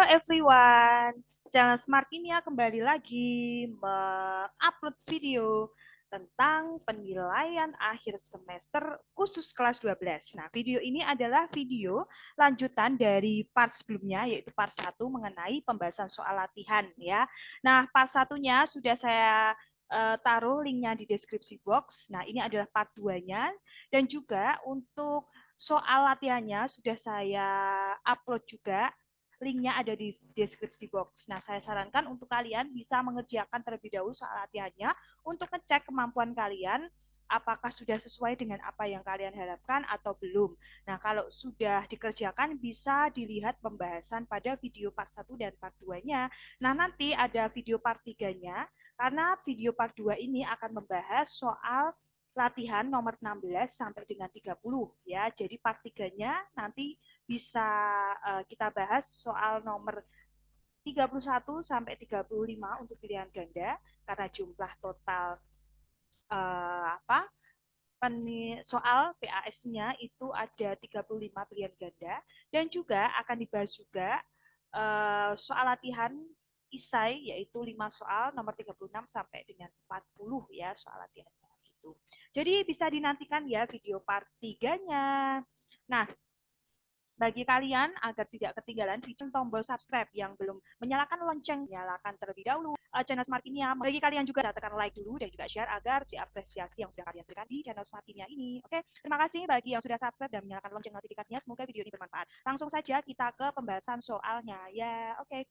everyone, channel Smart Kimia kembali lagi mengupload video tentang penilaian akhir semester khusus kelas 12. Nah, video ini adalah video lanjutan dari part sebelumnya, yaitu part 1 mengenai pembahasan soal latihan ya. Nah, part satunya sudah saya taruh linknya di deskripsi box. Nah, ini adalah part 2-nya dan juga untuk soal latihannya sudah saya upload juga. Linknya ada di deskripsi box. Nah, saya sarankan untuk kalian bisa mengerjakan terlebih dahulu soal latihannya untuk ngecek kemampuan kalian apakah sudah sesuai dengan apa yang kalian harapkan atau belum. Nah, kalau sudah dikerjakan bisa dilihat pembahasan pada video part 1 dan part 2-nya. Nah, nanti ada video part 3-nya karena video part 2 ini akan membahas soal latihan nomor 16 sampai dengan 30 ya. Jadi part 3-nya nanti bisa kita bahas soal nomor 31 sampai 35 untuk pilihan ganda karena jumlah total apa soal PAS-nya itu ada 35 pilihan ganda dan juga akan dibahas juga soal latihan isai yaitu 5 soal nomor 36 sampai dengan 40 ya soal latihannya gitu. Jadi bisa dinantikan ya video part 3-nya. Nah, bagi kalian agar tidak ketinggalan, tekan tombol subscribe yang belum menyalakan lonceng, nyalakan terlebih dahulu channel Smart Kimia. Bagi kalian juga tekan like dulu dan juga share agar diapresiasi yang sudah kalian berikan di channel Smart Kimia ini. Oke, terima kasih bagi yang sudah subscribe dan menyalakan lonceng notifikasinya. Semoga video ini bermanfaat. Langsung saja kita ke pembahasan soalnya ya. Oke.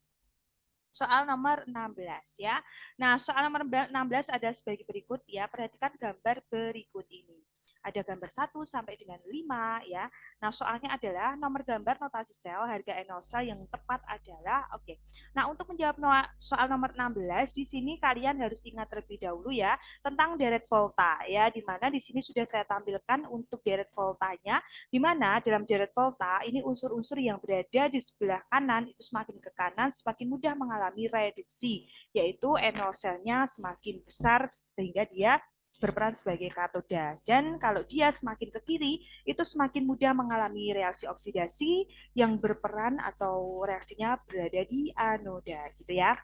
Soal nomor 16 ya. Nah, soal nomor 16 ada sebagai berikut ya. Perhatikan gambar berikut ini. Ada gambar 1 sampai dengan 5 ya. Nah, soalnya adalah nomor gambar notasi sel harga NO sel yang tepat adalah oke. Nah, untuk menjawab soal nomor 16 di sini kalian harus ingat terlebih dahulu ya tentang deret volta ya, di mana di sini sudah saya tampilkan untuk deret voltanya, di mana dalam deret volta ini unsur-unsur yang berada di sebelah kanan itu semakin ke kanan semakin mudah mengalami reduksi, yaitu NO selnya semakin besar sehingga dia berperan sebagai katoda. Dan kalau dia semakin ke kiri, itu semakin mudah mengalami reaksi oksidasi yang berperan atau reaksinya berada di anoda, gitu ya.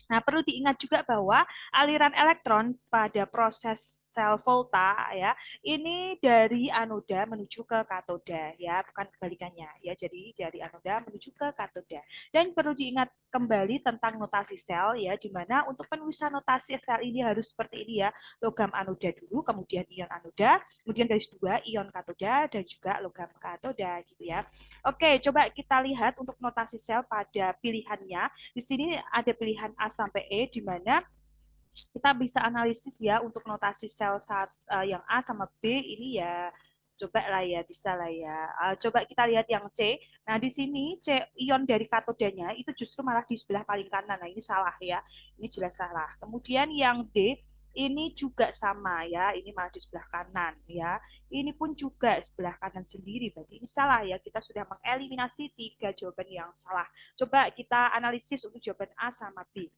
Nah, perlu diingat juga bahwa aliran elektron pada proses sel volta ya, ini dari anoda menuju ke katoda ya, bukan kebalikannya ya. Jadi dari anoda menuju ke katoda. Dan perlu diingat kembali tentang notasi sel ya, di mana untuk penulisan notasi sel ini harus seperti ini ya. Logam anoda dulu, kemudian ion anoda, kemudian garis 2 ion katoda dan juga logam katoda gitu ya. Oke, coba kita lihat untuk notasi sel pada pilihannya. Di sini ada pilihan A sampai E di mana kita bisa analisis ya untuk notasi sel yang A sama B ini ya coba lah ya bisa lah ya. Coba kita lihat yang C. Nah di sini C ion dari katodanya itu justru malah di sebelah paling kanan. Nah ini salah ya. Ini jelas salah. Kemudian yang D ini juga sama ya. Ini malah di sebelah kanan ya. Ini pun juga sebelah kanan sendiri. Berarti ini salah ya. Kita sudah mengeliminasi 3 jawaban yang salah. Coba kita analisis untuk jawaban A sama B.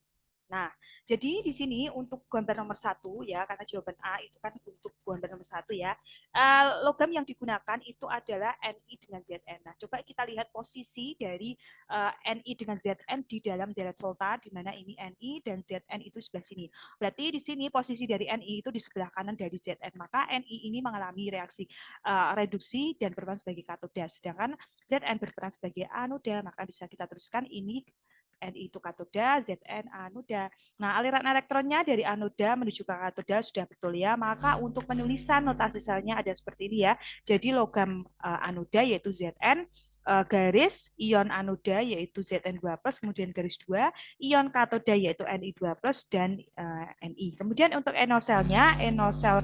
Nah, jadi di sini untuk gambar nomor 1 ya, karena jawaban A itu kan untuk gambar nomor 1 ya, logam yang digunakan itu adalah Ni dengan Zn. Nah, coba kita lihat posisi dari Ni dengan Zn di dalam deret volta, di mana ini Ni dan Zn itu sebelah sini. Berarti di sini posisi dari Ni itu di sebelah kanan dari Zn, maka Ni ini mengalami reaksi reduksi dan berperan sebagai katoda, sedangkan Zn berperan sebagai anoda, maka bisa kita teruskan ini Ni itu katoda, Zn anoda. Nah, aliran elektronnya dari anoda menuju ke katoda sudah betul ya. Maka untuk penulisan notasi selnya ada seperti ini ya. Jadi logam anoda yaitu Zn, garis ion anoda yaitu Zn2+, kemudian garis 2, ion katoda yaitu Ni2+, dan Ni. Kemudian untuk NO selnya, NO sel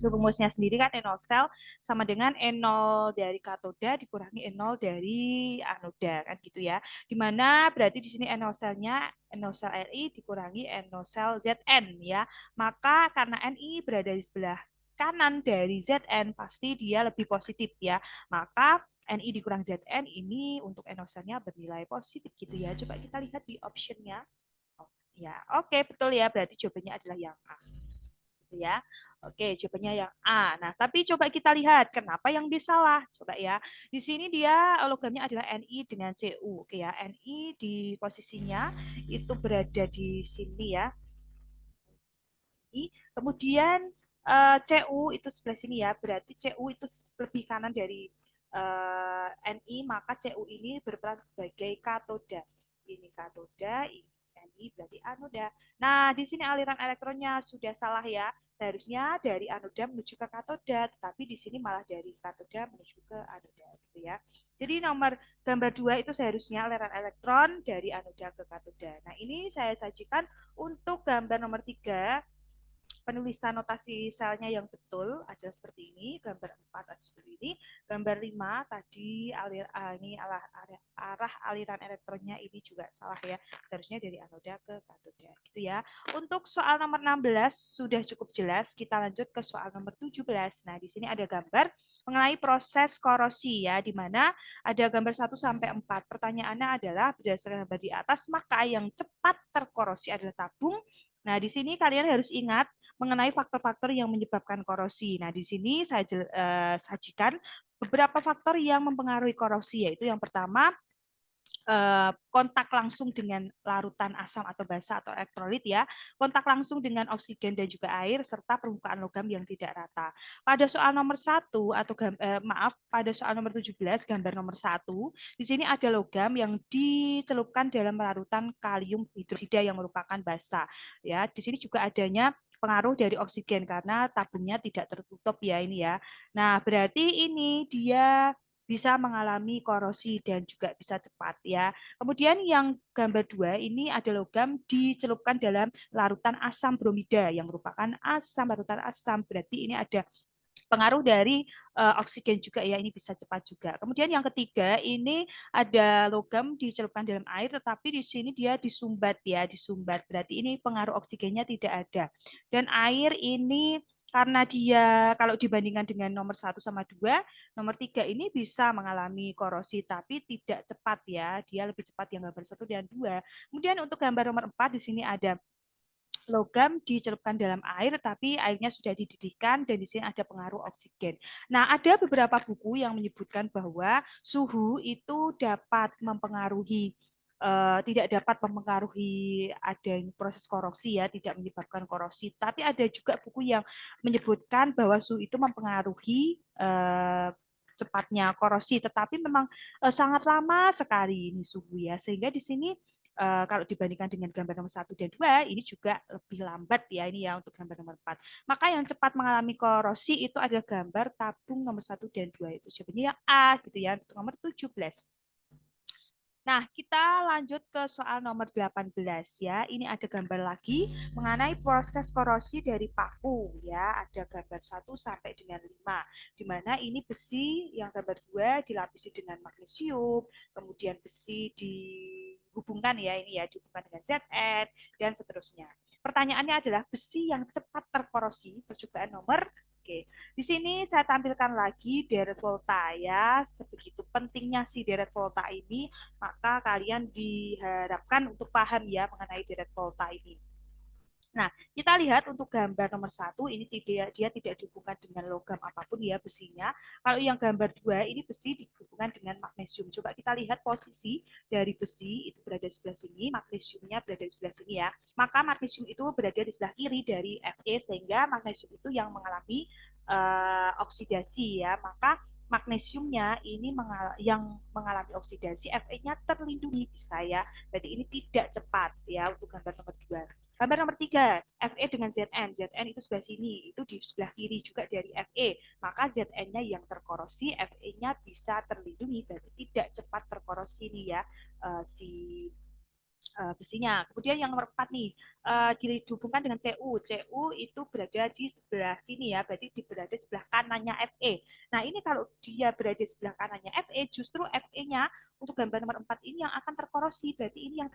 rumusnya sendiri kan N0 sel sama dengan N0 dari katoda dikurangi N0 dari anoda kan gitu ya. Dimana berarti di sini N0 selnya N0 sel Li dikurangi N0 sel Zn ya. Maka karena Ni berada di sebelah kanan dari Zn pasti dia lebih positif ya. Maka Ni dikurang Zn ini untuk NO selnya bernilai positif gitu ya. Coba kita lihat di optionnya. Oh, ya, oke betul ya. Berarti jawabannya adalah yang A. ya. Oke, jawabannya yang A. Nah, tapi coba kita lihat kenapa yang B salah. Coba ya. Di sini dia logamnya adalah Ni dengan Cu. Oke ya, Ni di posisinya itu berada di sini ya. Kemudian Cu itu sebelah sini ya, berarti Cu itu lebih kanan dari Ni, maka Cu ini berperan sebagai katoda. Ini katoda, ini Ni berarti anoda. Nah, di sini aliran elektronnya sudah salah ya. Seharusnya dari anoda menuju ke katoda, tetapi di sini malah dari katoda menuju ke anoda gitu ya. Jadi nomor gambar 2 itu seharusnya aliran elektron dari anoda ke katoda. Nah, ini saya sajikan untuk gambar nomor 3. Penulisan notasi selnya yang betul adalah seperti ini, gambar 4 ada seperti ini, gambar 5 tadi ini arah aliran elektronnya ini juga salah ya, seharusnya dari anoda ke katoda gitu ya. Untuk soal nomor 16 sudah cukup jelas, kita lanjut ke soal nomor 17. Nah, di sini ada gambar mengenai proses korosi ya, di mana ada gambar 1 sampai 4. Pertanyaannya adalah berdasarkan gambar di atas, maka yang cepat terkorosi adalah tabung. Nah, di sini kalian harus ingat mengenai faktor-faktor yang menyebabkan korosi. Nah, di sini saya sajikan beberapa faktor yang mempengaruhi korosi, yaitu yang pertama kontak langsung dengan larutan asam atau basa atau elektrolit ya, kontak langsung dengan oksigen dan juga air, serta permukaan logam yang tidak rata. Pada soal nomor 1 atau pada soal nomor 17 gambar nomor 1, di sini ada logam yang dicelupkan dalam larutan kalium hidroksida yang merupakan basa. Ya, di sini juga adanya pengaruh dari oksigen karena tabungnya tidak tertutup ya ini ya. Nah, berarti ini dia bisa mengalami korosi dan juga bisa cepat ya. Kemudian yang gambar 2 ini ada logam dicelupkan dalam larutan asam bromida yang merupakan larutan asam. Berarti ini ada pengaruh dari oksigen juga ya, ini bisa cepat juga. Kemudian yang ketiga ini ada logam dicelupkan dalam air, tetapi di sini dia disumbat ya, disumbat. Berarti ini pengaruh oksigennya tidak ada. Dan air ini karena dia kalau dibandingkan dengan nomor 1 sama 2, nomor 3 ini bisa mengalami korosi tapi tidak cepat ya. Dia lebih cepat yang gambar 1 dan 2. Kemudian untuk gambar nomor 4 di sini ada logam dicelupkan dalam air, tapi airnya sudah dididihkan dan di sini ada pengaruh oksigen. Nah, ada beberapa buku yang menyebutkan bahwa suhu itu dapat mempengaruhi tidak dapat mempengaruhi adanya proses korosi ya, tidak menyebabkan korosi. Tapi ada juga buku yang menyebutkan bahwa suhu itu mempengaruhi cepatnya korosi, tetapi memang sangat lama sekali ini suhu ya, sehingga di sini kalau dibandingkan dengan gambar nomor 1 dan 2, ini juga lebih lambat ya ini ya untuk gambar nomor 4. Maka yang cepat mengalami korosi itu adalah gambar tabung nomor 1 dan 2 itu. Jawabannya yang A gitu ya untuk nomor 17. Nah, kita lanjut ke soal nomor 18 ya. Ini ada gambar lagi mengenai proses korosi dari paku ya. Ada gambar 1 sampai dengan 5. Di mana ini besi yang gambar 2 dilapisi dengan magnesium, kemudian besi dihubungkan ya ini ya, dihubungkan dengan Zn dan seterusnya. Pertanyaannya adalah besi yang cepat terkorosi, percobaan nomor. Oke, di sini saya tampilkan lagi deret volta ya. Sebegitu pentingnya si deret volta ini, maka kalian diharapkan untuk paham ya mengenai deret volta ini. Nah, kita lihat untuk gambar nomor 1, ini dia tidak dihubungkan dengan logam apapun ya besinya. Kalau yang gambar 2, ini besi dihubungkan dengan magnesium. Coba kita lihat posisi dari besi, itu berada di sebelah sini, magnesiumnya berada di sebelah sini ya. Maka magnesium itu berada di sebelah kiri dari Fe, sehingga magnesium itu yang mengalami oksidasi ya. Maka magnesiumnya ini yang mengalami oksidasi, Fe-nya terlindungi bisa ya. Berarti ini tidak cepat ya untuk gambar nomor 2. Gambar nomor 3, Fe dengan Zn. Zn itu sebelah sini, itu di sebelah kiri juga dari Fe. Maka Zn-nya yang terkorosi, Fe-nya bisa terlindungi, berarti tidak cepat terkorosi nih ya si besinya. Kemudian yang nomor 4 nih, dihubungkan dengan Cu. Cu itu berada di sebelah sini ya, berarti berada di sebelah kanannya Fe. Nah, ini kalau dia berada di sebelah kanannya Fe, justru Fe-nya untuk gambar nomor 4 ini yang akan terkorosi, berarti ini yang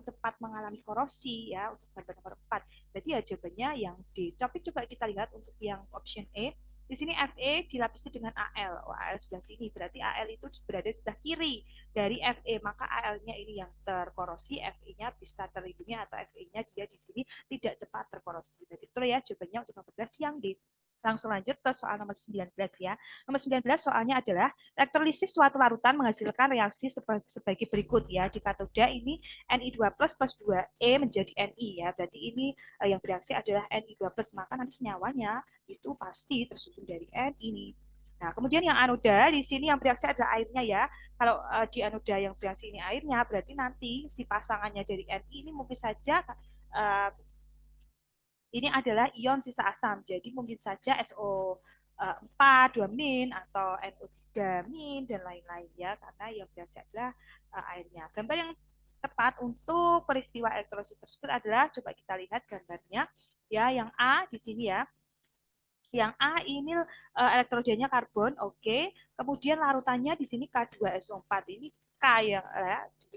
cepat mengalami korosi ya untuk gambar nomor 4. Berarti ya jawabannya yang D. Tapi coba kita lihat untuk yang option E. Di sini Fe dilapisi dengan Al. Oh, Al sebelah sini. Berarti Al itu berada sebelah kiri dari Fe. Maka Al-nya ini yang terkorosi, Fe-nya bisa terlindungi atau Fe-nya dia di sini tidak cepat terkorosi. Jadi itu ya jawabannya untuk nomor 11 yang D. Langsung lanjut ke soal nomor 19 ya. Nomor 19 soalnya adalah elektrolisis suatu larutan menghasilkan reaksi sebagai berikut ya. Di katoda ini Ni2 plus 2E menjadi Ni ya. Berarti ini yang bereaksi adalah Ni2 plus. Maka nanti senyawanya itu pasti tersusun dari N ini. Nah, kemudian yang anoda di sini yang bereaksi adalah airnya ya. Kalau di anoda yang bereaksi ini airnya, berarti nanti si pasangannya dari Ni ini mungkin saja uh, ini adalah ion sisa asam. Jadi mungkin saja SO4, 2 min atau NO3 min dan lain-lain ya karena yang biasa adalah airnya. Gambar yang tepat untuk peristiwa elektrolisis tersebut adalah coba kita lihat gambarnya ya yang A di sini ya. Yang A ini elektrodennya karbon, oke. Kemudian larutannya di sini K2SO4. Ini K yang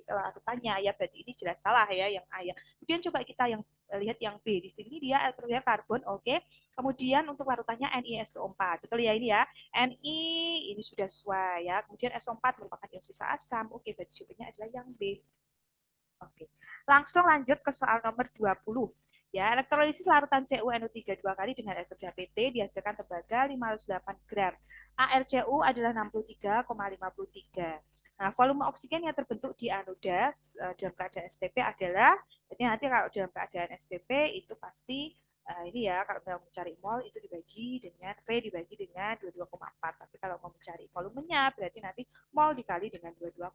larutannya ya, berarti ini jelas salah ya yang A ya. Kemudian coba kita yang lihat yang B. Di sini dia elektrodennya karbon, oke. Kemudian untuk larutannya NiSO4. Betul ya ini ya. Ni ini sudah sesuai ya. Kemudian SO4 merupakan ion sisa asam. Oke, berarti jawabannya adalah yang B. Oke. Langsung lanjut ke soal nomor 20. Ya, elektrolisis larutan CuNO3 dua kali dengan elektroda PT dihasilkan tembaga 508 gram. ArCu adalah 63,53. Nah, volume oksigen yang terbentuk di anoda dalam keadaan STP adalah, jadi nanti kalau dalam keadaan STP itu pasti ini ya, kalau mau mencari mol itu dibagi dengan V dibagi dengan 22,4. Tapi kalau mau mencari volumenya berarti nanti mol dikali dengan 22,4.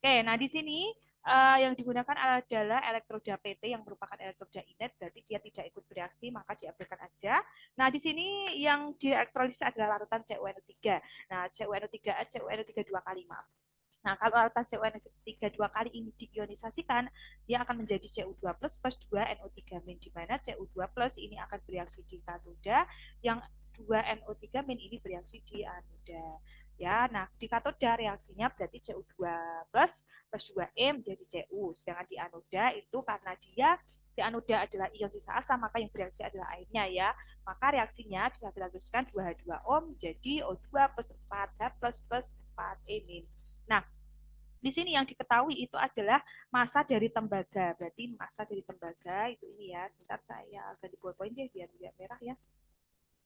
Oke, nah di sini yang digunakan adalah elektroda PT yang merupakan elektroda inert, berarti dia tidak ikut bereaksi, maka diabaikan aja. Nah, di sini yang dielektrolisis adalah larutan CuNO3. Nah, CuNO3 dua kali, maaf. Nah, kalau larutan CuNO3 dua kali ini diionisasikan, dia akan menjadi Cu2 plus 2 NO3 min, di mana Cu2 plus ini akan bereaksi di katoda, yang 2 NO3 min ini bereaksi di anoda. Ya, nah di katoda reaksinya berarti Cu2 plus 2E menjadi Cu. Sedangkan di anoda itu karena dia di anoda adalah ion sisa asam, maka yang bereaksi adalah airnya ya. Maka reaksinya bisa dilanjutkan 2H2O menjadi O2 plus 4H plus 4E min. Nah, di sini yang diketahui itu adalah massa dari tembaga. Berarti massa dari tembaga itu ini ya. Sebentar saya ganti ballpoint deh biar tidak merah ya.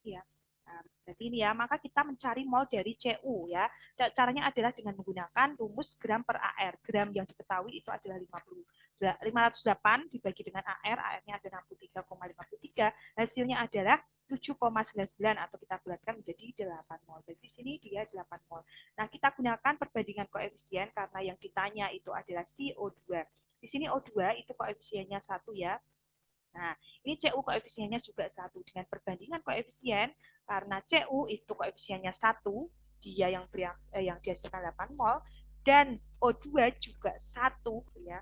Ya. Nah, jadi ini ya, maka kita mencari mol dari Cu ya. Caranya adalah dengan menggunakan rumus gram per AR. Gram yang diketahui itu adalah 508 dibagi dengan AR, AR-nya ada 63,53. Hasilnya adalah 7,99 atau kita bulatkan menjadi 8 mol. Jadi di sini dia 8 mol. Nah, kita gunakan perbandingan koefisien karena yang ditanya itu adalah CO2. Di sini O2 itu koefisiennya 1 ya. Nah, ini Cu koefisiennya juga 1 dengan perbandingan koefisien karena Cu itu koefisiennya 1, dia yang dihasilkan 8 mol dan O2 juga 1 ya.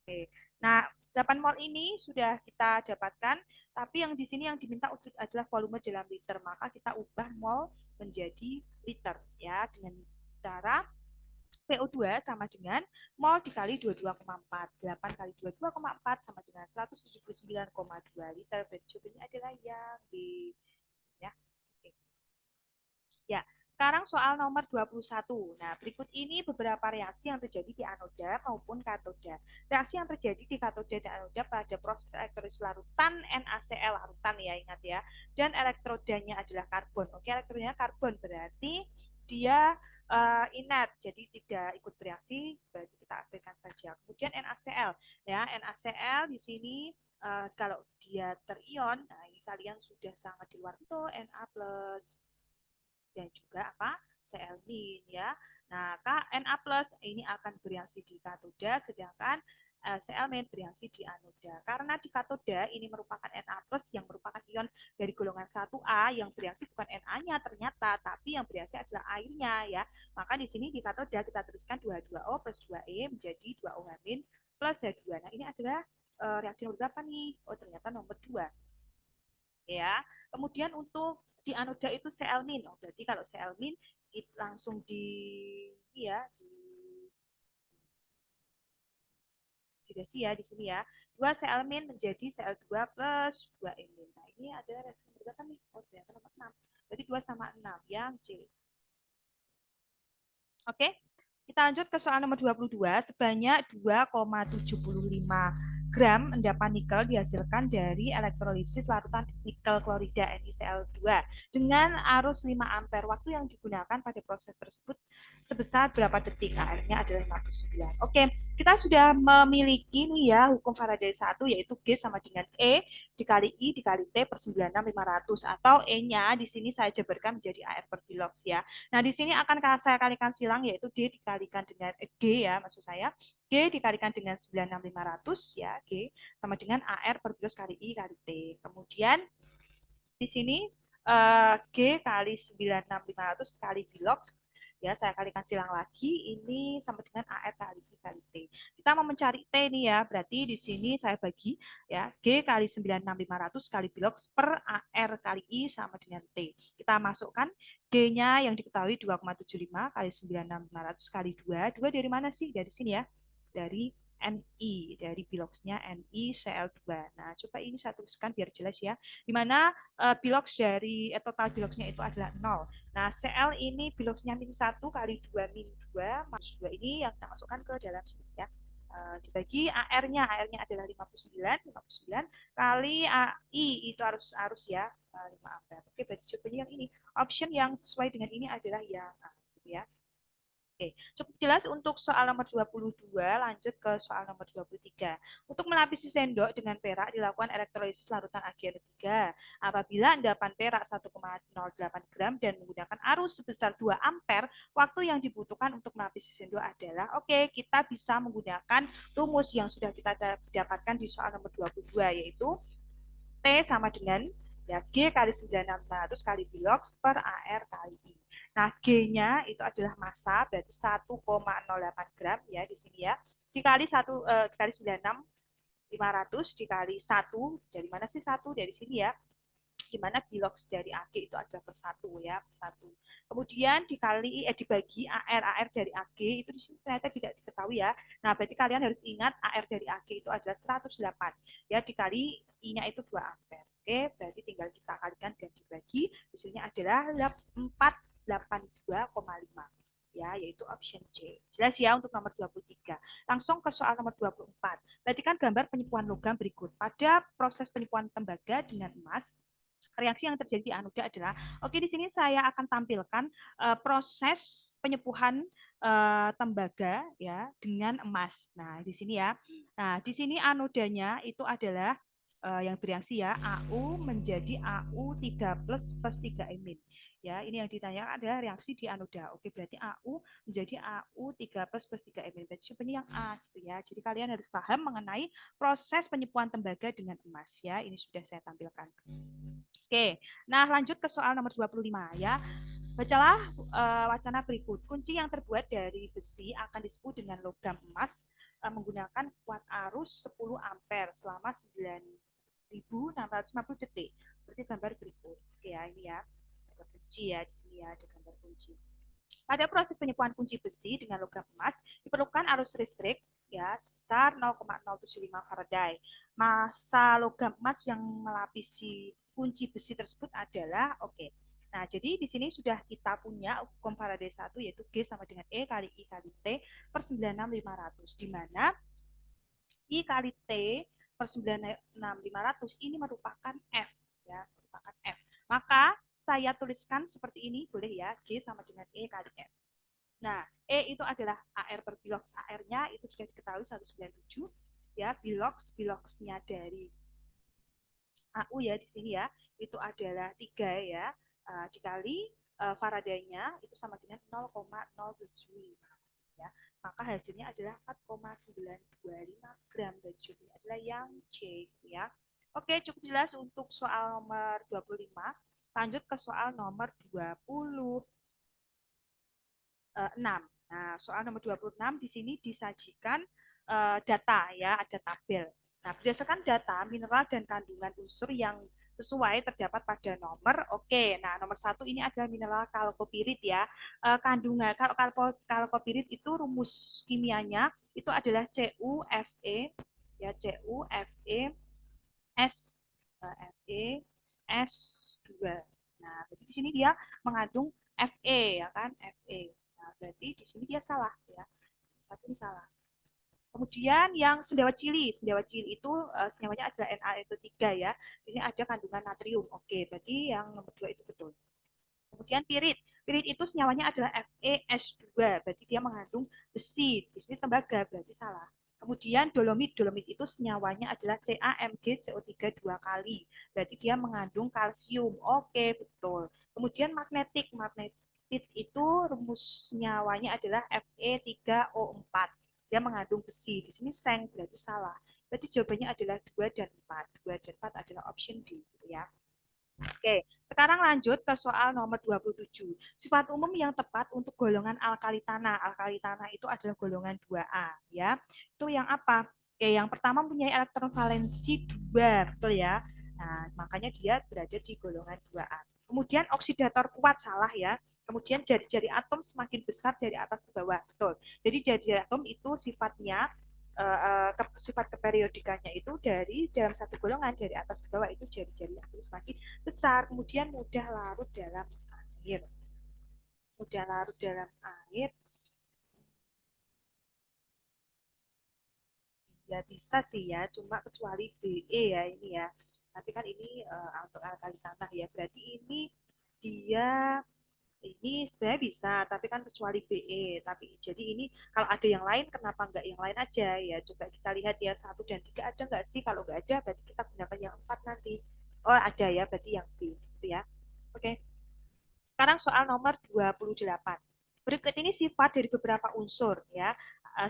Oke. Nah, 8 mol ini sudah kita dapatkan, tapi yang di sini yang diminta adalah volume dalam liter, maka kita ubah mol menjadi liter ya dengan cara PO2 sama dengan mol dikali 22,4. 8 kali 22,4 sama dengan 179,2 liter. Berarti jawabannya adalah yang B. Ya. Oke. Ya, sekarang soal nomor 21. Nah, berikut ini beberapa reaksi yang terjadi di anoda maupun katoda. Reaksi yang terjadi di katoda dan anoda pada proses elektrolisis larutan NaCl, larutan ya, ingat ya. Dan elektrodanya adalah karbon. Oke, elektrodanya karbon berarti dia inert, jadi tidak ikut bereaksi, berarti kita abaikan saja. Kemudian NaCl, ya NaCl di sini kalau dia terion, nah ini kalian sudah sangat di luar itu Na plus dan juga apa Cl- ya. Nah, Na plus ini akan bereaksi di katoda, sedangkan Cl- bereaksi di anoda. Karena di katoda ini merupakan Na plus yang merupakan ion dari golongan 1A yang bereaksi bukan Na-nya ternyata, tapi yang bereaksi adalah airnya ya. Maka di sini di katoda kita tuliskan 2H2O plus 2E menjadi 2OH- plus H2. Nah, ini adalah reaksi nomor berapa nih? Oh, ternyata nomor 2 ya. Kemudian untuk di anoda itu Cl-. Oh, berarti kalau Cl- itu langsung di ya di oksidasi ya di sini ya. 2 Cl- menjadi Cl2 plus 2 N-. Nah, ini ada reaksi berapa nih? Oh, ternyata nomor 6. Berarti 2 sama 6 yang C. Oke, kita lanjut ke soal nomor 22. Sebanyak 2,75 gram endapan nikel dihasilkan dari elektrolisis larutan nikel klorida NiCl2 dengan arus 5 ampere. Waktu yang digunakan pada proses tersebut sebesar berapa detik? AR-nya adalah 59. Oke, kita sudah memiliki nih ya hukum Faraday 1 yaitu G sama dengan E dikali I dikali T per 96.500 atau E-nya di sini saya jabarkan menjadi AR per kilox ya. Nah, di sini akan saya kalikan silang yaitu D dikalikan dengan G ya, maksud saya. G dikalikan dengan 96.500 ya, G sama dengan AR per kilos kali I kali T. Kemudian di sini G kali 96.500 kali kilox ya, saya kalikan silang lagi, ini sama dengan AR kali I kali T. Kita mau mencari T nih ya, berarti di sini saya bagi ya, G kali 96.500 kali kilox per AR kali I sama dengan T. Kita masukkan G-nya yang diketahui 2,75 kali 96.500 kali 2. 2 dari mana sih? Dari sini ya, dari Ni, dari biloxnya NiCl2. Nah, coba ini saya tuliskan biar jelas ya. Di mana bilox dari total biloxnya itu adalah 0. Nah, Cl ini biloxnya min 1 kali 2 min 2, minus 2 ini yang kita masukkan ke dalam sini ya. Dibagi AR-nya adalah 59 kali AI itu harus ya 5 ampere. Oke, berarti jawabannya yang ini. Option yang sesuai dengan ini adalah yang A, gitu ya. Oke, cukup jelas untuk soal nomor 22, lanjut ke soal nomor 23. Untuk melapisi sendok dengan perak dilakukan elektrolisis larutan AgNO3. Apabila endapan perak 1,08 gram dan menggunakan arus sebesar 2 ampere, waktu yang dibutuhkan untuk melapisi sendok adalah, oke, kita bisa menggunakan rumus yang sudah kita dapatkan di soal nomor 22, yaitu T sama dengan ya, G kali 9600 kali bilox per AR kali I. Nah, G-nya itu adalah massa, berarti 1,08 gram ya di sini ya. Dikali 96.500 dikali 1, dari mana sih 1? Dari sini ya. Di mana bilox dari AG itu adalah per 1 ya, per 1. Kemudian dibagi AR dari AG itu di sini ternyata tidak diketahui ya. Nah, berarti kalian harus ingat AR dari AG itu adalah 108 ya, dikali I-nya itu 2 ampere. Oke, berarti tinggal kita kalikan dan dibagi. Hasilnya adalah 482,5 ya, yaitu option C. Jelas ya untuk nomor 23. Langsung ke soal nomor 24. Perhatikan gambar penipuan logam berikut. Pada proses penipuan tembaga dengan emas, reaksi yang terjadi di anoda adalah, oke, di sini saya akan tampilkan proses penyepuhan tembaga ya dengan emas. Nah, di sini ya. Nah, di sini anodanya itu adalah yang bereaksi ya, AU menjadi AU3 plus 3 emin. Ya, ini yang ditanya adalah reaksi di anoda. Oke, berarti AU menjadi AU3 plus 3 emin. Berarti jawabannya yang A gitu ya. Jadi kalian harus paham mengenai proses penyepuhan tembaga dengan emas ya. Ini sudah saya tampilkan. Oke, nah lanjut ke soal nomor 25 ya. Bacalah wacana berikut. Kunci yang terbuat dari besi akan disebut dengan logam emas menggunakan kuat arus 10 ampere selama 9.650 detik. Seperti gambar berikut. Oke ya, ini ya. Ada kunci ya di sini ya, ada gambar kunci. Pada proses penyepuhan kunci besi dengan logam emas diperlukan arus listrik ya sebesar 0,075 Faraday. Massa logam emas yang melapisi kunci besi tersebut adalah oke. Nah, jadi di sini sudah kita punya hukum Faraday 1 yaitu G sama dengan E kali I kali T per 96.500 di mana I kali T per 96.500 ini merupakan F ya, merupakan F. Maka saya tuliskan seperti ini boleh ya, G sama dengan E kali F. Nah, E itu adalah AR per bilox. AR-nya itu sudah diketahui 197 ya, biloxnya dari AU ya di sini ya, itu adalah 3 ya, dikali Faraday-nya itu sama dengan 0,075 ya. Maka hasilnya adalah 4,925 gram dan jawabannya adalah yang C ya. Oke, cukup jelas untuk soal nomor 25. Lanjut ke soal nomor 26. Nah, soal nomor 26 di sini disajikan data ya, ada tabel. Nah, berdasarkan data mineral dan kandungan unsur yang sesuai terdapat pada nomor. Oke, nah nomor 1 ini adalah mineral kalkopirit ya. Kandungan kalau kalkopirit itu rumus kimianya itu adalah CuFe ya, CuFe S Fe S2 Nah, berarti di sini dia mengandung Fe ya kan, Fe. Nah, berarti di sini dia salah ya. Satu ini salah. Kemudian yang sendawa cili itu senyawanya adalah Na2O3 ya. Ini ada kandungan natrium. Oke, berarti yang nomor 2 itu betul. Kemudian pirit. Pirit itu senyawanya adalah FeS2, berarti dia mengandung besi. Di sini tembaga, berarti salah. Kemudian dolomit. Dolomit itu senyawanya adalah CaMgCO3 dua kali. Berarti dia mengandung kalsium. Oke, betul. Kemudian magnetik. Magnetit itu rumus senyawanya adalah Fe3O4. Dia mengandung besi. Di sini seng, berarti salah. Berarti jawabannya adalah 2 dan 4. 2 dan 4 adalah option D. Gitu ya. Oke, sekarang lanjut ke soal nomor 27. Sifat umum yang tepat untuk golongan alkali tanah. Alkali tanah itu adalah golongan 2A, ya. Itu yang apa? Oke, yang pertama mempunyai elektron valensi 2, betul ya. Nah, makanya dia berada di golongan 2A. Kemudian oksidator kuat, salah ya. Kemudian jari-jari atom semakin besar dari atas ke bawah, betul. Jadi jari-jari atom itu sifatnya sifat keperiodikannya itu dari dalam satu golongan dari atas ke bawah itu jari-jari atom semakin besar, kemudian mudah larut dalam air. Mudah larut dalam air, ya bisa sih ya, cuma kecuali BE ya ini ya. Tapi kan ini untuk alkali tanah ya, berarti ini dia ini sebenarnya bisa, tapi kan kecuali BE. Tapi jadi ini kalau ada yang lain, kenapa nggak yang lain aja ya? Coba kita lihat ya 1 dan 3 ada nggak sih? Kalau nggak ada, berarti kita gunakan yang 4 nanti. Oh ada ya, berarti yang B, gitu ya. Oke. Sekarang soal nomor 28. Berikut ini sifat dari beberapa unsur ya.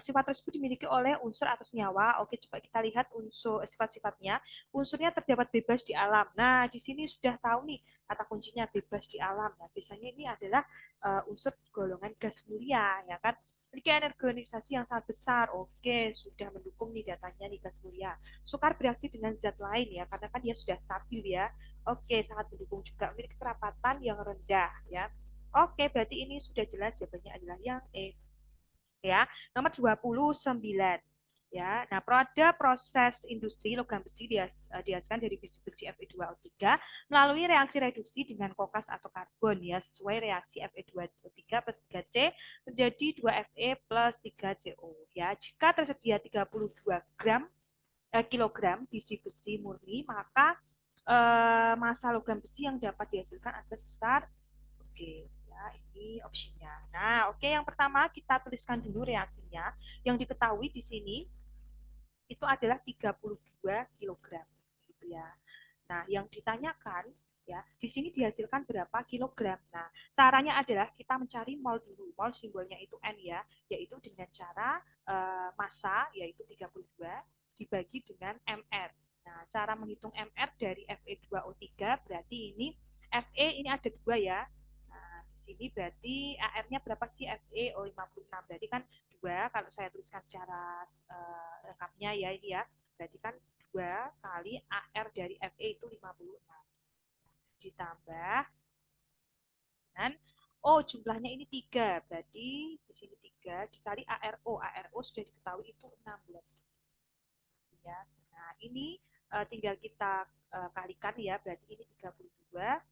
Sifat tersebut dimiliki oleh unsur atau senyawa. Oke, coba kita lihat unsur sifat-sifatnya. Unsurnya terdapat bebas di alam. Nah, di sini sudah tahu nih kata kuncinya bebas di alam. Nah, biasanya ini adalah unsur golongan gas mulia ya kan. Memiliki energonisasi yang sangat besar. Oke, sudah mendukung nih datanya nih gas mulia. Sukar bereaksi dengan zat lain ya, karena kan dia sudah stabil ya. Oke, sangat mendukung juga. Memiliki kerapatan yang rendah ya. Oke, berarti ini sudah jelas jawabannya adalah yang E. Ya, nomor 29. Ya, nah pada proses industri logam besi dihasilkan dari besi Fe2O3 melalui reaksi reduksi dengan kokas atau karbon ya sesuai reaksi Fe2O3 plus 3C menjadi 2Fe plus 3CO ya. Jika tersedia 32 kilogram besi murni maka massa logam besi yang dapat dihasilkan adalah sebesar oke ya ini opsinya. Nah, oke yang pertama kita tuliskan dulu reaksinya. Yang diketahui di sini itu adalah 32 kilogram gitu ya. Nah, yang ditanyakan ya, di sini dihasilkan berapa kilogram. Nah, caranya adalah kita mencari mol dulu. Mol simbolnya itu N ya, yaitu dengan cara massa yaitu 32 dibagi dengan mR. Nah, cara menghitung mR dari Fe2O3 berarti ini Fe ini ada 2 ya. Nah, di sini berarti AR-nya berapa sih? FeO56. Berarti kan 2 kalau saya tuliskan secara lengkapnya ya ini ya. Berarti kan 2 kali AR dari Fe itu 56. Ditambah dengan oh jumlahnya ini 3. Berarti di sini 3 dikali ARO. ARO sudah diketahui itu 16. Ya. Nah, ini tinggal kita kalikan ya. Berarti ini 32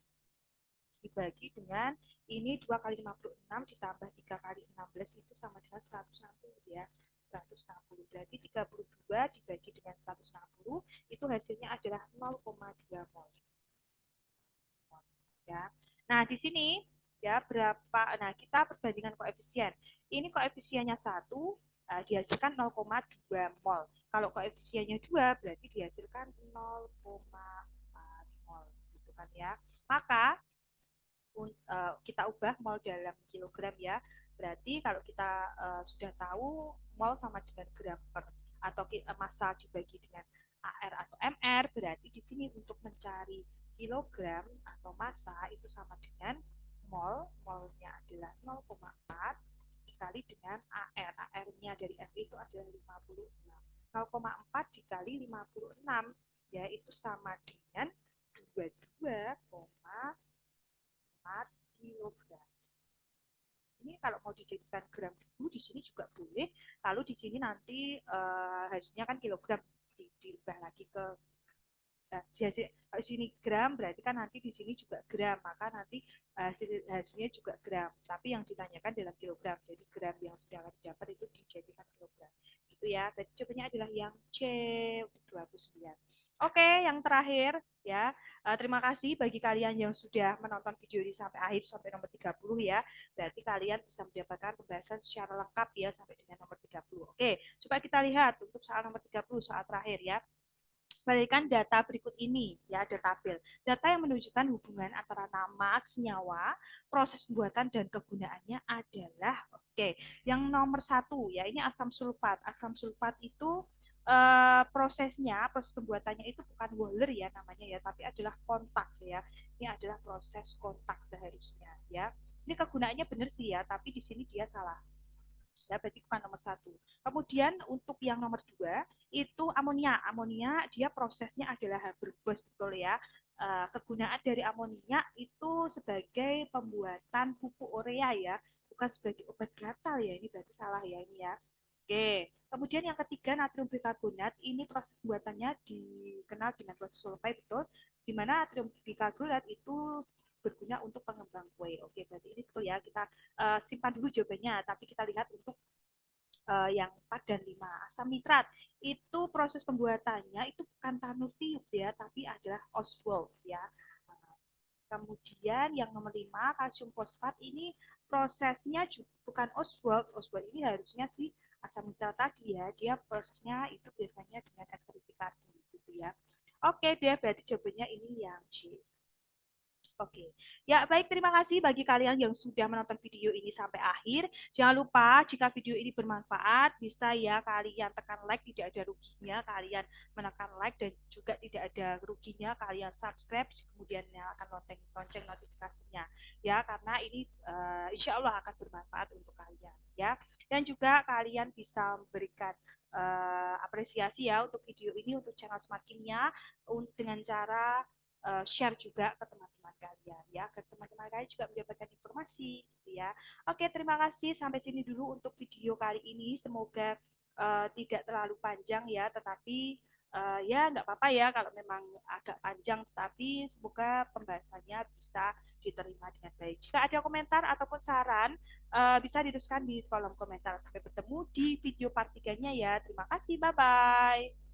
dibagi dengan ini 2 kali 56 ditambah 3 kali 16 itu sama dengan 160 ya. 160. Berarti 32 dibagi dengan 160 itu hasilnya adalah 0,2 mol. Ya. Nah, di sini ya berapa nah kita perbandingan koefisien. Ini koefisiennya 1 dihasilkan 0,2 mol. Kalau koefisiennya 2 berarti dihasilkan 0,4 mol gitu kan ya. Maka kita ubah mol dalam kilogram ya. Berarti kalau kita sudah tahu mol sama dengan gram per atau massa dibagi dengan AR atau MR, berarti di sini untuk mencari kilogram atau massa itu sama dengan mol, molnya adalah 0,4 dikali dengan AR. AR-nya dari F itu adalah 56. 0,4 dikali 56 yaitu sama dengan 22,4 kilogram. Ini kalau mau dijadikan gram dulu di sini juga boleh. Lalu di sini nanti hasilnya kan kilogram diubah lagi ke Nah, kalau di sini gram berarti kan nanti di sini juga gram, maka nanti hasilnya juga gram. Tapi yang ditanyakan dalam kilogram. Jadi gram yang sudah akan didapat itu dijadikan kilogram. Gitu ya. Berarti jawabannya adalah yang C29. Oke, yang terakhir ya. Terima kasih bagi kalian yang sudah menonton video ini sampai akhir sampai nomor 30 ya. Berarti kalian bisa mendapatkan pembahasan secara lengkap ya sampai dengan nomor 30. Oke, coba kita lihat untuk soal nomor 30 soal terakhir ya. Balikan data berikut ini ya, ada tabel. Data yang menunjukkan hubungan antara nama, senyawa, proses pembuatan dan kegunaannya adalah oke. Yang nomor satu ya, ini asam sulfat. Asam sulfat itu proses pembuatannya itu bukan Wöhler ya namanya ya, tapi adalah kontak ya. Ini adalah proses kontak seharusnya ya. Ini kegunaannya benar sih ya, tapi di sini dia salah ya, berarti bukan nomor satu. Kemudian untuk yang nomor dua itu amonia. Amonia dia prosesnya adalah Haber-Bosch betul ya. Kegunaan dari amonia itu sebagai pembuatan pupuk urea ya, bukan sebagai obat gatal ya. Ini berarti salah ya ini ya. Oke. Kemudian yang ketiga natrium bikarbonat ini proses pembuatannya dikenal dengan proses sulfide betul, di mana natrium bikarbonat itu berguna untuk pengembang kue. Oke, berarti ini betul ya. Kita simpan dulu jawabannya, tapi kita lihat untuk yang 4 dan 5. Asam nitrat itu proses pembuatannya itu bukan tanutium ya, tapi adalah Oswald ya. Kemudian yang nomor 5 kalsium fosfat ini prosesnya bukan Oswald. Oswald ini harusnya si asam nitrat tadi ya. Dia prosesnya itu biasanya dengan esterifikasi gitu ya. Oke, dia berarti jawabannya ini yang C. Oke, ya baik, terima kasih bagi kalian yang sudah menonton video ini sampai akhir. Jangan lupa jika video ini bermanfaat, bisa ya kalian tekan like, tidak ada ruginya kalian menekan like, dan juga tidak ada ruginya kalian subscribe, kemudian nyalakan lonceng notifikasinya ya, karena ini insya Allah akan bermanfaat untuk kalian ya. Dan juga kalian bisa memberikan apresiasi ya untuk video ini, untuk channel Semakinnya, dengan cara share juga ke teman-teman kalian ya, agar teman-teman kalian juga mendapatkan informasi gitu ya. Oke, terima kasih, sampai sini dulu untuk video kali ini. Semoga tidak terlalu panjang ya, tetapi ya nggak apa-apa ya kalau memang agak panjang, tapi semoga pembahasannya bisa diterima dengan baik. Jika ada komentar ataupun saran, bisa dituliskan di kolom komentar. Sampai bertemu di video part 3-nya ya. Terima kasih, bye-bye.